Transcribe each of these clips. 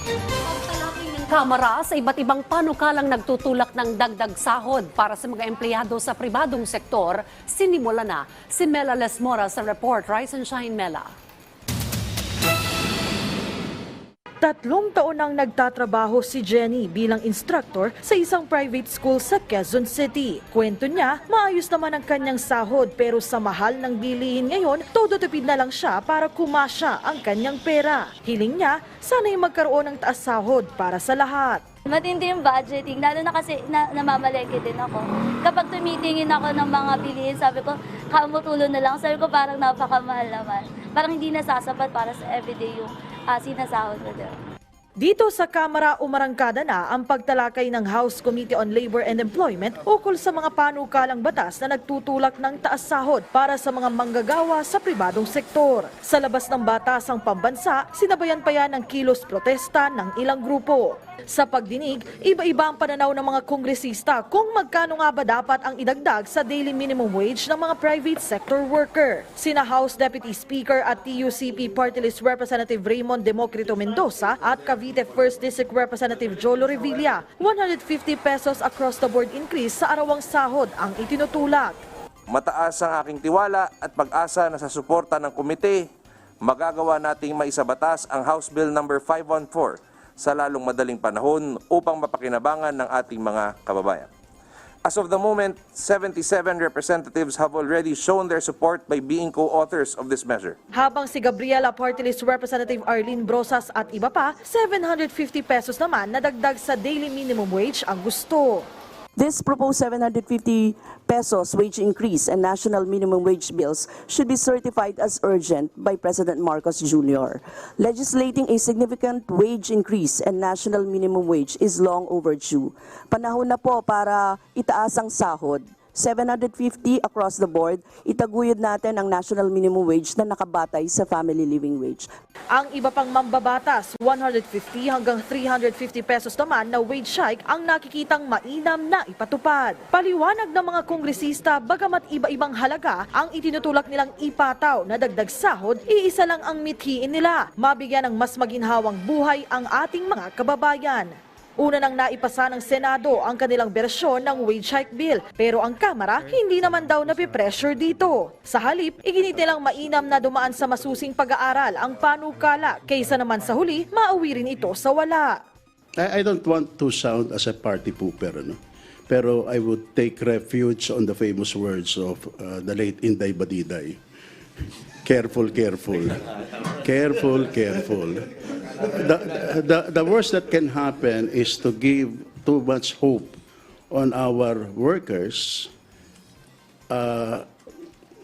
Pagtalakay ng Kamara sa iba't ibang panukalang nagtutulak ng dagdag sahod para sa mga empleyado sa pribadong sektor, sinimula na. Si Mela Lesmora sa report. Rise and Shine, Mela. 3 taon nang nagtatrabaho si Jenny bilang instructor sa isang private school sa Quezon City. Kwento niya, maayos naman ang kanyang sahod pero sa mahal ng bilihin ngayon, todo tipid na lang siya para kumasya ang kanyang pera. Hiling niya, sana'y magkaroon ng taas sahod para sa lahat. Matindi yung budgeting, lalo na kasi namamalengke din ako. Kapag tumitingin ako ng mga bilihin, sabi ko, kamutulo na lang. Sabi ko, parang napakamahal naman. Parang hindi nasasapat para sa everyday yung sinasahod ko din. Dito sa Kamara, umarangkada na ang pagtalakay ng House Committee on Labor and Employment ukol sa mga panukalang batas na nagtutulak ng taas sahod para sa mga manggagawa sa pribadong sektor. Sa labas ng batasang pambansa, sinabayan pa yan ng kilos protesta ng ilang grupo. Sa pagdinig, iba-iba ang pananaw ng mga kongresista kung magkano nga ba dapat ang idagdag sa daily minimum wage ng mga private sector worker. Sina House Deputy Speaker at TUCP Party List Representative Raymond Democrito Mendoza at Cavite 1st District Representative Jolo Revilla, 150 pesos across the board increase sa arawang sahod ang itinutulak. Mataas ang aking tiwala at pag-asa na sa suporta ng komite, magagawa nating maisabatas ang House Bill No. 514 sa lalong madaling panahon upang mapakinabangan ng ating mga kababayan. As of the moment, 77 representatives have already shown their support by being co-authors of this measure. Habang si Gabriela Party List Representative Arlene Brosas at iba pa, 750 pesos naman na dagdag sa daily minimum wage ang gusto. This proposed 750 pesos wage increase and national minimum wage bills should be certified as urgent by President Marcos Jr. Legislating a significant wage increase and national minimum wage is long overdue. Panahon na po para itaas ang sahod. 750 across the board, itaguyod natin ang national minimum wage na nakabatay sa family living wage. Ang iba pang mambabatas, 150 hanggang 350 pesos naman na wage hike ang nakikitang mainam na ipatupad. Paliwanag ng mga kongresista, bagamat iba-ibang halaga ang itinutulak nilang ipataw na dagdag sahod, iisa lang ang mithiin nila, mabigyan ng mas maginhawang buhay ang ating mga kababayan. Una nang naipasa ng Senado ang kanilang bersyon ng wage hike bill, pero ang Kamara hindi naman daw napipressure dito. Sa halip, iginit nilang mainam na dumaan sa masusing pag-aaral ang panukala, kaysa naman sa huli, mauwi rin ito sa wala. I don't want to sound as a party pooper, no? Pero I would take refuge on the famous words of the late Inday Badiday. Careful, careful. Careful, careful. The worst that can happen is to give too much hope on our workers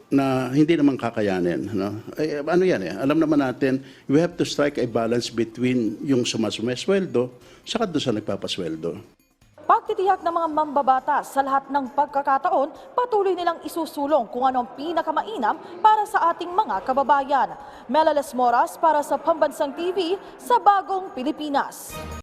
na hindi naman kakayanin. No? Ano yan eh? Alam naman natin, we have to strike a balance between yung sumasweldo saka doon sa nagpapasweldo. Pagtitiyak ng mga mambabatas sa lahat ng pagkakataon, patuloy nilang isusulong kung anong pinakamainam para sa ating mga kababayan. Mela Lesmoras para sa Pambansang TV sa Bagong Pilipinas.